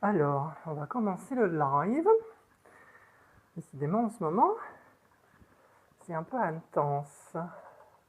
Alors, on va commencer le live. Décidément, en ce moment, c'est un peu intense.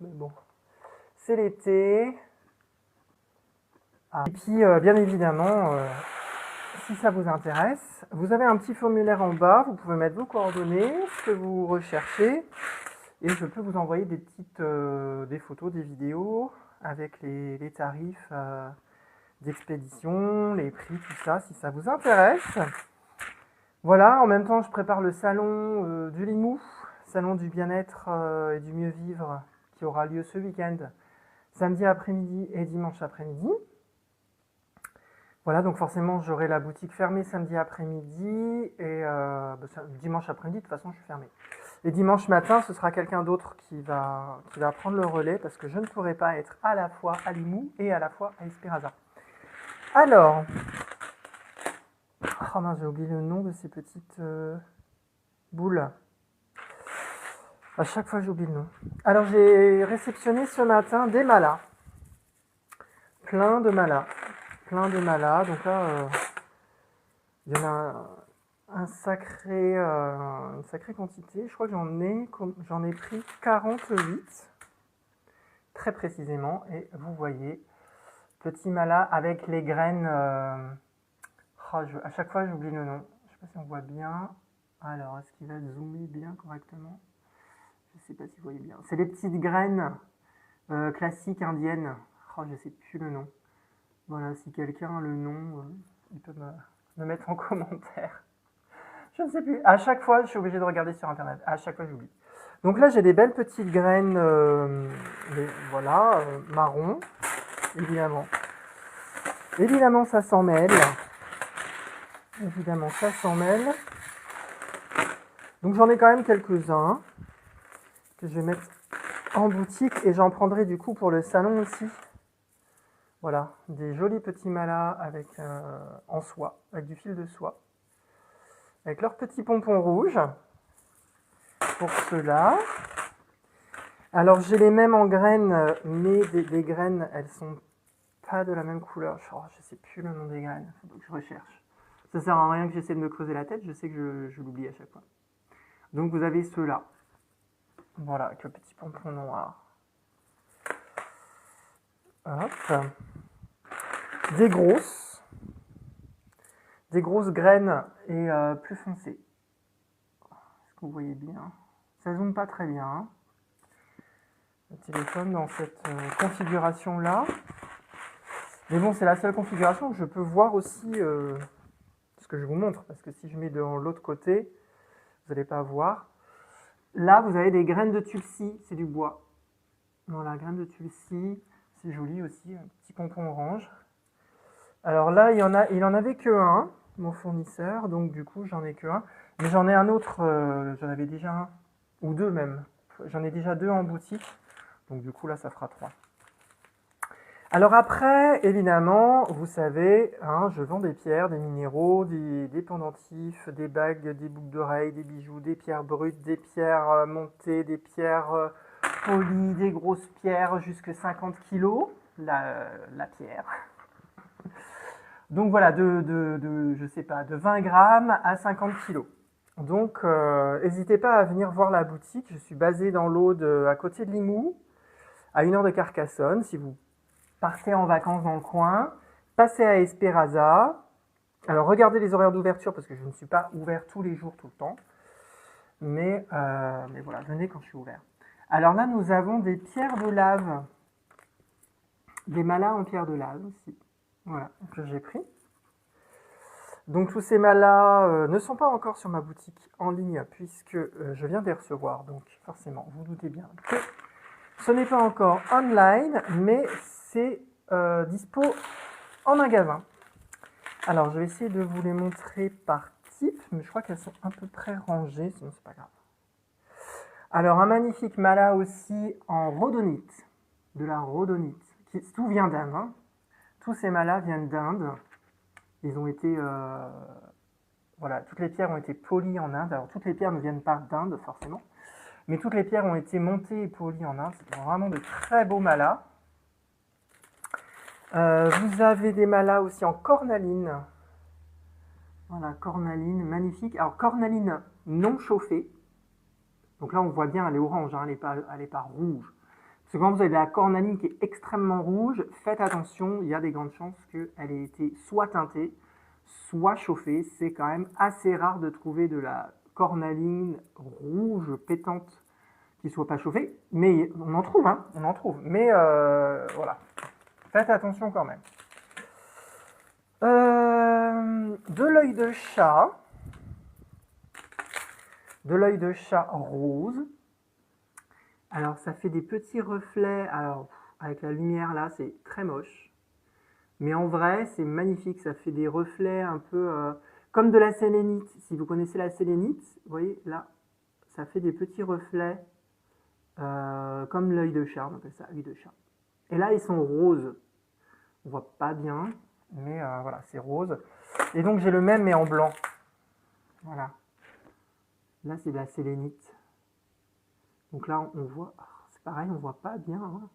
Mais bon, c'est l'été. Et puis, bien évidemment, si ça vous intéresse, vous avez un petit formulaire en bas. Vous pouvez mettre vos coordonnées, ce que vous recherchez. Et je peux vous envoyer des photos, des vidéos avec les tarifs d'expédition, les prix, tout ça, si ça vous intéresse. Voilà, en même temps, je prépare le salon du Limoux, salon du bien-être et du mieux vivre, qui aura lieu ce week-end, samedi après-midi et dimanche après-midi. Voilà, donc forcément, j'aurai la boutique fermée samedi après-midi et dimanche après-midi, de toute façon, je suis fermée. Et dimanche matin, ce sera quelqu'un d'autre qui va prendre le relais parce que je ne pourrai pas être à la fois à Limoux et à la fois à Espéraza. Alors, oh mince, j'ai oublié le nom de ces petites boules. À chaque fois, j'oublie le nom. Alors, j'ai réceptionné ce matin des malas. Plein de malas. Plein de malas. Donc là, il y en a une sacrée quantité. Je crois que j'en ai pris 48. Très précisément. Et vous voyez, petit mala avec les graines. À chaque fois, j'oublie le nom. Je ne sais pas si on voit bien. Alors, est-ce qu'il va zoomer bien correctement? Je ne sais pas si vous voyez bien. C'est les petites graines classiques indiennes. Oh, je ne sais plus le nom. Voilà, si quelqu'un a le nom, il peut me mettre en commentaire. Je ne sais plus. À chaque fois, je suis obligée de regarder sur Internet. À chaque fois, j'oublie. Donc là, j'ai des belles petites graines, marron, évidemment. Évidemment, ça s'en mêle. Évidemment, ça s'en mêle. Donc j'en ai quand même quelques-uns que je vais mettre en boutique et j'en prendrai du coup pour le salon aussi. Voilà, des jolis petits malas avec, en soie, avec du fil de soie. Avec leurs petits pompons rouges, pour ceux-là. Alors j'ai les mêmes en graines, mais des graines, elles sont pas de la même couleur. Je sais plus le nom des graines, il faut que je recherche. Ça sert à rien que j'essaie de me creuser la tête, je sais que je l'oublie à chaque fois. Donc vous avez ceux-là. Voilà, avec le petit pompon noir. Hop. Des grosses graines et plus foncées. Est-ce que vous voyez bien? Ça zoome pas très bien. Hein, le téléphone dans cette configuration-là. Mais bon, c'est la seule configuration que je peux voir aussi ce que je vous montre. Parce que si je mets de l'autre côté, vous n'allez pas voir. Là, vous avez des graines de tulsi, c'est du bois. Voilà, graines de tulsi, c'est joli aussi, un petit pompon orange. Alors là, il en avait que un, mon fournisseur, donc du coup, j'en ai que un. Mais j'en ai un autre, j'en avais déjà un, ou deux même. J'en ai déjà deux en boutique, donc du coup, là, ça fera 3. Alors après, évidemment, vous savez, hein, je vends des pierres, des minéraux, des pendentifs, des bagues, des boucles d'oreilles, des bijoux, des pierres brutes, des pierres montées, des pierres polies, des grosses pierres jusqu'à 50 kg, la pierre. Donc voilà, je sais pas, de 20 grammes à 50 kg. Donc n'hésitez pas à venir voir la boutique, je suis basée dans l'Aude, à côté de Limoux, à 1 heure de Carcassonne, si vous partez en vacances dans le coin, passez à Espéraza. Alors regardez les horaires d'ouverture parce que je ne suis pas ouvert tous les jours, tout le temps. Mais voilà, venez quand je suis ouvert. Alors là, nous avons des pierres de lave. Des malas en pierre de lave aussi. Voilà, que j'ai pris. Donc tous ces malas ne sont pas encore sur ma boutique en ligne puisque je viens de les recevoir. Donc forcément, vous doutez bien que ce n'est pas encore online, mais c'est dispo en magasin. Alors, je vais essayer de vous les montrer par type, mais je crois qu'elles sont à peu près rangées, sinon c'est pas grave. Alors, un magnifique mala aussi en rhodonite, de la rhodonite. Tout vient d'Inde. Hein. Tous ces malas viennent d'Inde. Ils ont été... voilà, toutes les pierres ont été polies en Inde. Alors, toutes les pierres ne viennent pas d'Inde, forcément. Mais toutes les pierres ont été montées et polies en Inde. C'est vraiment de très beaux malas. Vous avez des malas aussi en cornaline. Voilà, cornaline, magnifique. Alors, cornaline non chauffée. Donc là, on voit bien, elle est orange, hein, elle est pas rouge. Parce que quand vous avez de la cornaline qui est extrêmement rouge, faites attention, il y a des grandes chances qu'elle ait été soit teintée, soit chauffée. C'est quand même assez rare de trouver de la cornaline rouge pétante qui soit pas chauffée. Mais on en trouve, hein, on en trouve. Mais voilà, faites attention quand même. De l'œil de chat. De l'œil de chat rose. Alors, ça fait des petits reflets. Alors, avec la lumière là, c'est très moche. Mais en vrai, c'est magnifique. Ça fait des reflets un peu comme de la sélénite. Si vous connaissez la sélénite, vous voyez là, ça fait des petits reflets comme l'œil de chat. On appelle ça œil de chat. Et là, ils sont roses. On voit pas bien, mais voilà, c'est rose. Et donc, j'ai le même, mais en blanc. Voilà. Là, c'est de la sélénite. Donc là, on voit, c'est pareil, on voit pas bien. Hein.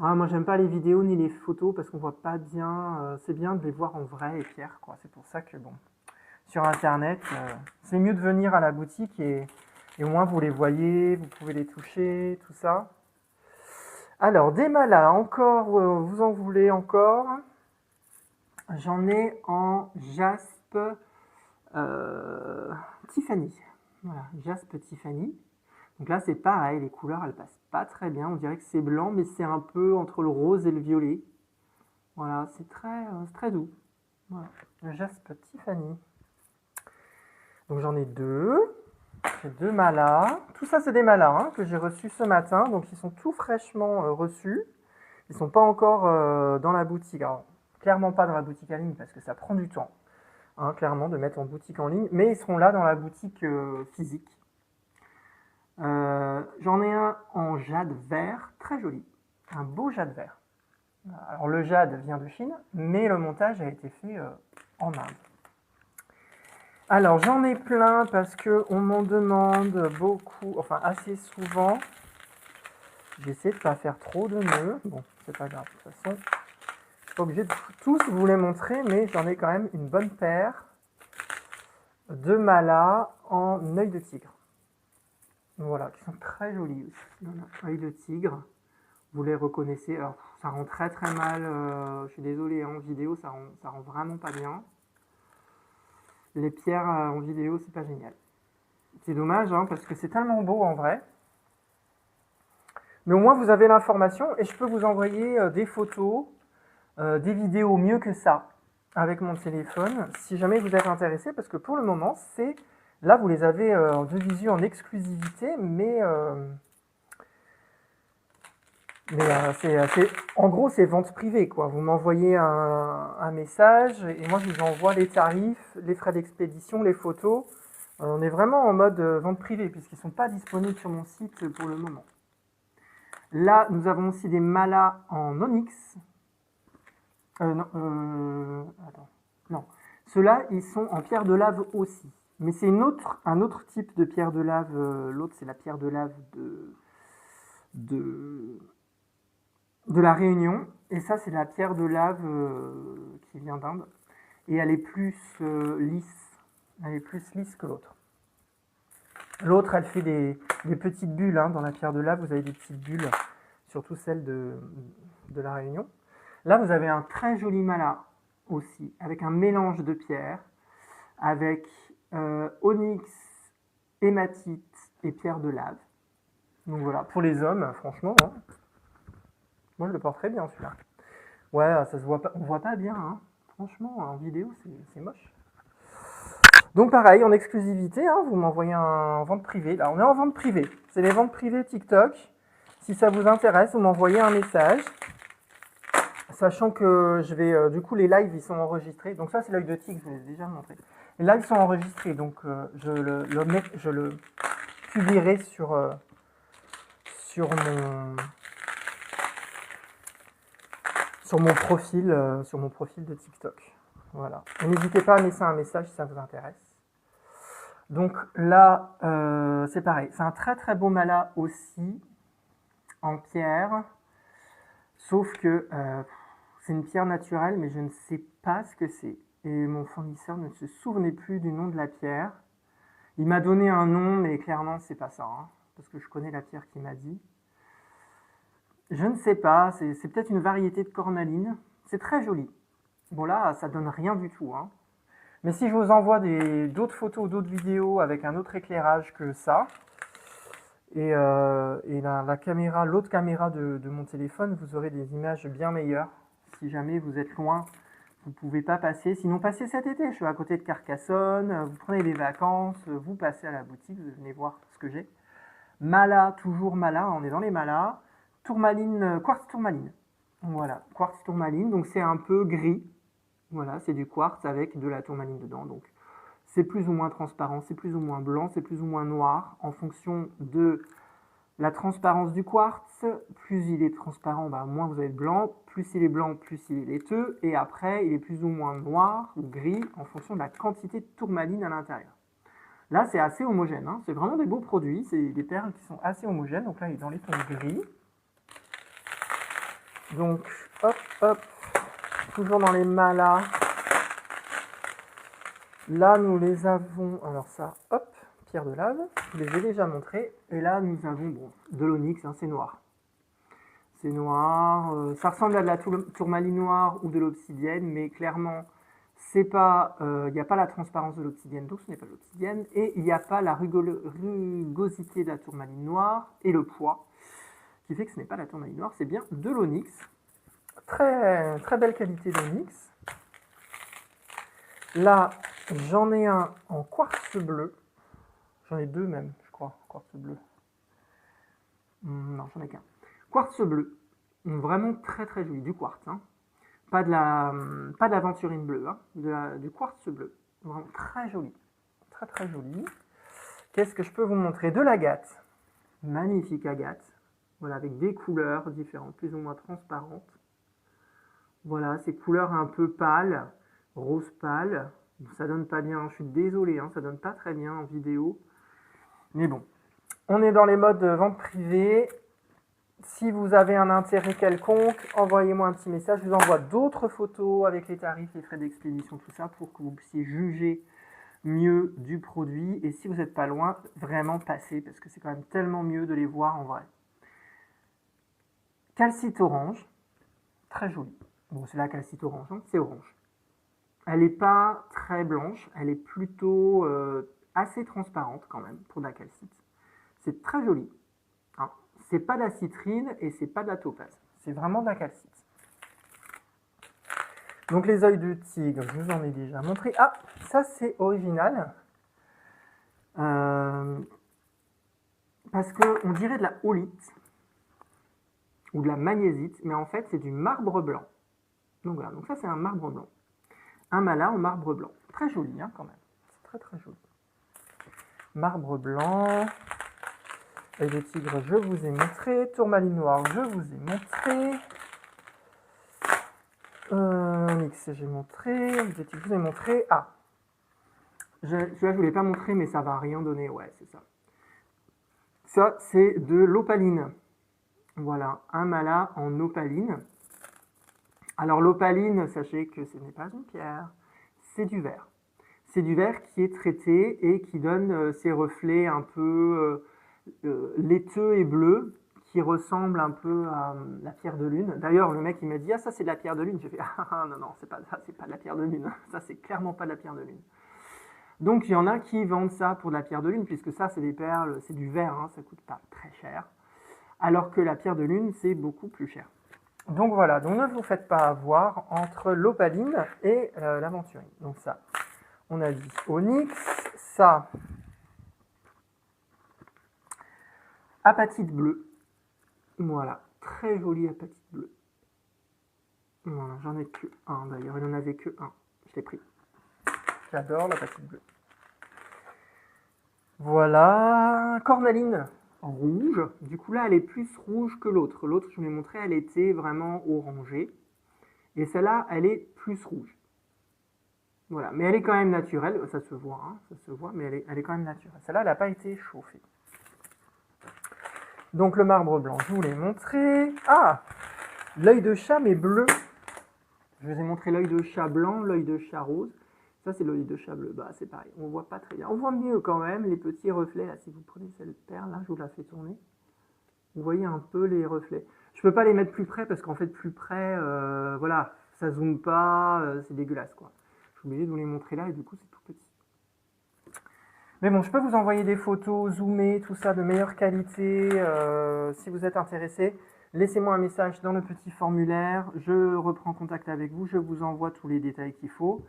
Ah, moi, j'aime pas les vidéos ni les photos parce qu'on voit pas bien. C'est bien de les voir en vrai, les pierres, quoi. C'est pour ça que, bon, sur Internet, c'est mieux de venir à la boutique et au moins vous les voyez, vous pouvez les toucher, tout ça. Alors, des malas, encore, vous en voulez encore? J'en ai en jaspe Tiffany. Voilà, jaspe Tiffany. Donc là, c'est pareil, les couleurs, elles passent pas très bien. On dirait que c'est blanc, mais c'est un peu entre le rose et le violet. Voilà, c'est très doux. Voilà, le jaspe Tiffany. Donc j'en ai deux. J'ai deux malas. Tout ça, c'est des malas hein, que j'ai reçus ce matin. Donc ils sont tout fraîchement reçus. Ils sont pas encore dans la boutique. Alors, clairement pas dans la boutique en ligne parce que ça prend du temps, hein, clairement, de mettre en boutique en ligne. Mais ils seront là dans la boutique physique. J'en ai un en jade vert, très joli. Un beau jade vert. Alors le jade vient de Chine, mais le montage a été fait en Inde. Alors j'en ai plein parce qu'on m'en demande beaucoup, enfin assez souvent. J'essaie de ne pas faire trop de nœuds. Bon, c'est pas grave, de toute façon. Je suis pas obligé de tous vous les montrer, mais j'en ai quand même une bonne paire de malas en œil de tigre. Voilà, qui sont très jolis aussi. Œil de tigre. Vous les reconnaissez. Alors, ça rend très très mal. Je suis désolé, en vidéo, ça rend vraiment pas bien. Les pierres en vidéo, c'est pas génial. C'est dommage, hein, parce que c'est tellement beau en vrai. Mais au moins, vous avez l'information et je peux vous envoyer des photos, des vidéos mieux que ça avec mon téléphone, si jamais vous êtes intéressé, parce que pour le moment, c'est... Là, vous les avez de visu en exclusivité, mais en gros, c'est vente privée, quoi. Vous m'envoyez un message et moi, je vous envoie les tarifs, les frais d'expédition, les photos. On est vraiment en mode vente privée puisqu'ils ne sont pas disponibles sur mon site pour le moment. Là, nous avons aussi des malas en onyx. Non. Ceux-là, ils sont en pierre de lave aussi. Mais c'est un autre type de pierre de lave. L'autre, c'est la pierre de lave de la Réunion. Et ça, c'est la pierre de lave qui vient d'Inde. Et elle est plus lisse. Elle est plus lisse que l'autre. L'autre, elle fait des petites bulles. Hein. Dans la pierre de lave, vous avez des petites bulles, surtout celle de la Réunion. Là, vous avez un très joli mala aussi, avec un mélange de pierres, avec onyx, hématite et pierre de lave. Donc voilà, pour les hommes, franchement, hein, moi je le porte très bien celui-là. Ouais, ça se voit pas, on voit pas bien, hein. Franchement, en vidéo, c'est moche. Donc pareil, en exclusivité, hein, vous m'envoyez en vente privée. Là, on est en vente privée. C'est les ventes privées TikTok. Si ça vous intéresse, vous m'envoyez un message. Sachant que je vais, du coup, les lives, ils sont enregistrés. Donc ça, c'est l'œil de tigre, je vous l'ai déjà montré. Les lives sont enregistrés, donc je le publierai sur mon profil de TikTok. Voilà. N'hésitez pas à laisser un message si ça vous intéresse. Donc là, c'est pareil. C'est un très très beau mala aussi, en pierre. Sauf que c'est une pierre naturelle, mais je ne sais pas ce que c'est. et mon fournisseur ne se souvenait plus du nom de la pierre. Il m'a donné un nom, mais clairement, c'est pas ça, hein, parce que je connais la pierre qu'il m'a dit. Je ne sais pas, c'est peut-être une variété de cornaline. C'est très joli. Bon là, ça donne rien du tout, hein. Mais si je vous envoie d'autres photos ou d'autres vidéos avec un autre éclairage que ça, et la caméra, l'autre caméra de mon téléphone, vous aurez des images bien meilleures. Si jamais vous êtes loin, vous ne pouvez pas passer. Sinon, passez cet été. Je suis à côté de Carcassonne, vous prenez des vacances, vous passez à la boutique, vous venez voir ce que j'ai. Mala, toujours Mala, on est dans les Malas. Tourmaline, quartz tourmaline. Voilà, quartz tourmaline, donc c'est un peu gris. Voilà, c'est du quartz avec de la tourmaline dedans. Donc c'est plus ou moins transparent, c'est plus ou moins blanc, c'est plus ou moins noir en fonction de la transparence du quartz. Plus il est transparent, bah, moins vous avez de blanc. Plus il est blanc, plus il est laiteux. Et après, il est plus ou moins noir ou gris en fonction de la quantité de tourmaline à l'intérieur. Là, c'est assez homogène, hein. C'est vraiment des beaux produits. C'est des perles qui sont assez homogènes. Donc là, il est dans les tons gris. Donc, hop, hop, toujours dans les Malas. Là, nous les avons, alors ça, hop, pierre de lave, je les ai déjà montrés. Et là, nous avons bon, de l'onyx, hein, c'est noir. C'est noir, ça ressemble à de la tourmaline noire ou de l'obsidienne, mais clairement, c'est pas, il n'y a pas la transparence de l'obsidienne, donc ce n'est pas l'obsidienne, et il n'y a pas la rugosité de la tourmaline noire et le poids, qui fait que ce n'est pas la tourmaline noire, c'est bien de l'onyx. Très, très belle qualité d'onyx. Là, j'en ai un en quartz bleu. J'en ai deux même, je crois, quartz bleu. Non, j'en ai qu'un. Quartz bleu. Vraiment très très joli. Du quartz, hein. Pas de l'aventurine bleue, hein. Du quartz bleu. Vraiment très joli. Très très joli. Qu'est-ce que je peux vous montrer? De l'agate. Magnifique agate. Voilà, avec des couleurs différentes, plus ou moins transparentes. Voilà, ces couleurs un peu pâles, rose pâle. Ça donne pas bien, je suis désolé, hein, ça donne pas très bien en vidéo. Mais bon, on est dans les modes de vente privée. Si vous avez un intérêt quelconque, envoyez-moi un petit message. Je vous envoie d'autres photos avec les tarifs, les frais d'expédition, tout ça, pour que vous puissiez juger mieux du produit. Et si vous n'êtes pas loin, vraiment passez, parce que c'est quand même tellement mieux de les voir en vrai. Calcite orange, très joli. Bon, c'est la calcite orange, hein, c'est orange. Elle n'est pas très blanche, elle est plutôt assez transparente quand même pour de la calcite. C'est très joli. Hein. C'est pas de la citrine et c'est pas de la topaze. C'est vraiment de la calcite. Donc les œils de tigre, je vous en ai déjà montré. Ah, ça c'est original. Parce qu'on dirait de la holite ou de la magnézite, mais en fait c'est du marbre blanc. Donc voilà, donc ça c'est un marbre blanc. Un Mala en marbre blanc. Très joli, hein, quand même. C'est très très joli. Marbre blanc. Œil de tigre, je vous ai montré. Tourmaline noire, je vous ai montré. Onyx, j'ai montré. Œil de tigre, je vous ai montré. Ah, celui-là, je ne vous l'ai pas montré, mais ça va rien donner. Ouais, c'est ça. Ça, c'est de l'opaline. Voilà, un Mala en opaline. Alors l'opaline, sachez que ce n'est pas une pierre, c'est du verre. C'est du verre qui est traité et qui donne ces reflets un peu laiteux et bleus qui ressemblent un peu à la pierre de lune. D'ailleurs, le mec il m'a dit « Ah, ça c'est de la pierre de lune ». J'ai fait « Ah non, non, c'est pas de la pierre de lune. Ça c'est clairement pas de la pierre de lune ». Donc il y en a qui vendent ça pour de la pierre de lune, puisque ça c'est des perles, c'est du verre, hein, ça coûte pas très cher. Alors que la pierre de lune, c'est beaucoup plus cher. Donc voilà, donc ne vous faites pas avoir entre l'opaline et l'aventurine. Donc ça, on a dit onyx, ça, apatite bleue. Voilà, très jolie apatite bleue. Voilà, j'en ai que un d'ailleurs, il n'en avait que un. Je l'ai pris. J'adore l'apatite bleue. Voilà, cornaline rouge. Du coup là, elle est plus rouge que l'autre. L'autre, je vous l'ai montré, elle était vraiment orangée. Et celle-là, elle est plus rouge. Voilà, mais elle est quand même naturelle. Ça se voit, hein, ça se voit, mais elle est quand même naturelle. Celle-là, elle n'a pas été chauffée. Donc le marbre blanc, je vous l'ai montré. Ah, l'œil de chat, mais bleu. Je vous ai montré l'œil de chat blanc, l'œil de chat rose. Ça, c'est l'œil de chat bleu. Bah, c'est pareil, on voit pas très bien. On voit mieux quand même les petits reflets. Là, si vous prenez cette perle, là, je vous la fais tourner. Vous voyez un peu les reflets. Je peux pas les mettre plus près parce qu'en fait, plus près, voilà, ça zoome pas, c'est dégueulasse, quoi. Je suis obligé de vous les montrer là et du coup, c'est tout petit. Mais bon, je peux vous envoyer des photos zoomées, tout ça de meilleure qualité. Si vous êtes intéressé, laissez-moi un message dans le petit formulaire. Je reprends contact avec vous. Je vous envoie tous les détails qu'il faut.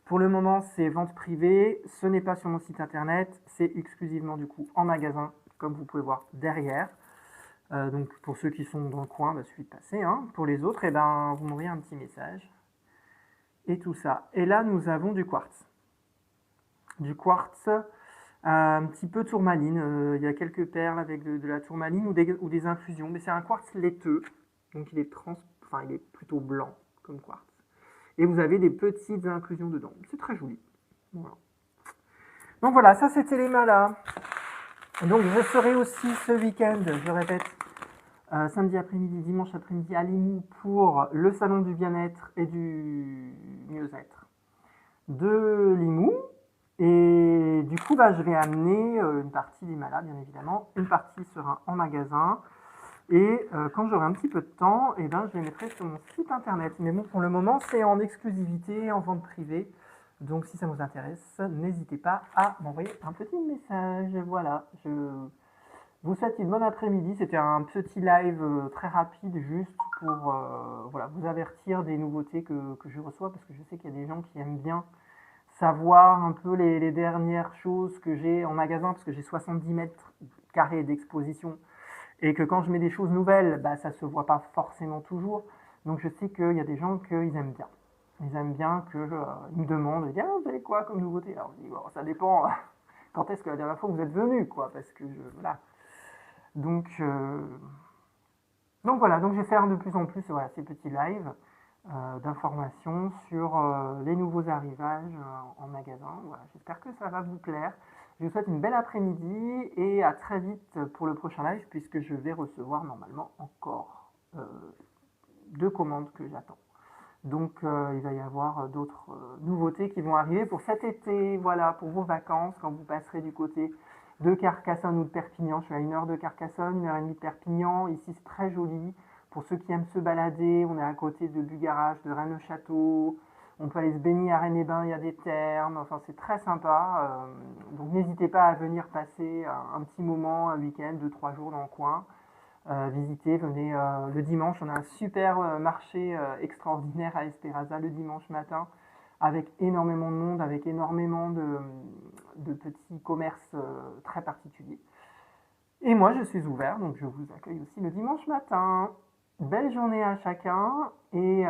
Pour le moment, c'est vente privée. Ce n'est pas sur mon site internet. C'est exclusivement du coup en magasin, comme vous pouvez voir derrière. Donc pour ceux qui sont dans le coin, bah, suffit de passer. Hein. Pour les autres, eh ben, vous m'envoyez un petit message. Et tout ça. Et là, nous avons du quartz. Du quartz. Un petit peu tourmaline, il y a quelques perles avec de la tourmaline ou des infusions, mais c'est un quartz laiteux, donc il est il est plutôt blanc comme quartz. Et vous avez des petites inclusions dedans, c'est très joli. Voilà. Donc voilà, ça c'était les malas. Donc je serai aussi ce week-end, je répète, samedi après-midi, dimanche après-midi à Limoux pour le salon du bien-être et du mieux-être de Limoux. Et du coup, bah, je vais amener une partie des malas, bien évidemment. Une partie sera en magasin. Et quand j'aurai un petit peu de temps, eh ben, je les mettrai sur mon site internet. Mais bon, pour le moment, c'est en exclusivité, en vente privée. Donc si ça vous intéresse, n'hésitez pas à m'envoyer un petit message. Voilà, je vous souhaite une bonne après-midi. C'était un petit live très rapide, juste pour voilà, vous avertir des nouveautés que je reçois, parce que je sais qu'il y a des gens qui aiment bien savoir un peu les dernières choses que j'ai en magasin, parce que j'ai 70 mètres carrés d'exposition, et que quand je mets des choses nouvelles, bah, ça se voit pas forcément toujours. Donc je sais qu'il y a des gens qu'ils aiment bien. Ils aiment bien qu'ils me demandent, ils disent, ah, vous avez quoi comme nouveauté? Alors je dis, bon, ça dépend quand est-ce que la dernière fois vous êtes venu, quoi, parce que voilà. Donc, voilà, donc je vais faire de plus en plus voilà, ces petits lives d'informations sur les nouveaux arrivages en magasin. Voilà, j'espère que ça va vous plaire. Je vous souhaite une belle après-midi et à très vite pour le prochain live puisque je vais recevoir normalement encore 2 commandes que j'attends. Donc il va y avoir d'autres nouveautés qui vont arriver pour cet été, voilà, pour vos vacances, quand vous passerez du côté de Carcassonne ou de Perpignan. Je suis à 1 heure de Carcassonne, 1h30 de Perpignan. Ici c'est très joli. Pour ceux qui aiment se balader, on est à côté de Bugarach, de Rennes-le-Château. On peut aller se baigner à Rennes-les-Bains, il y a des thermes. Enfin, c'est très sympa. Donc n'hésitez pas à venir passer un petit moment, un week-end, 2-3 jours dans le coin. Visiter, venez le dimanche. On a un super marché extraordinaire à Esperaza le dimanche matin avec énormément de monde, avec énormément de petits commerces très particuliers. Et moi, je suis ouvert, donc je vous accueille aussi le dimanche matin. Belle journée à chacun et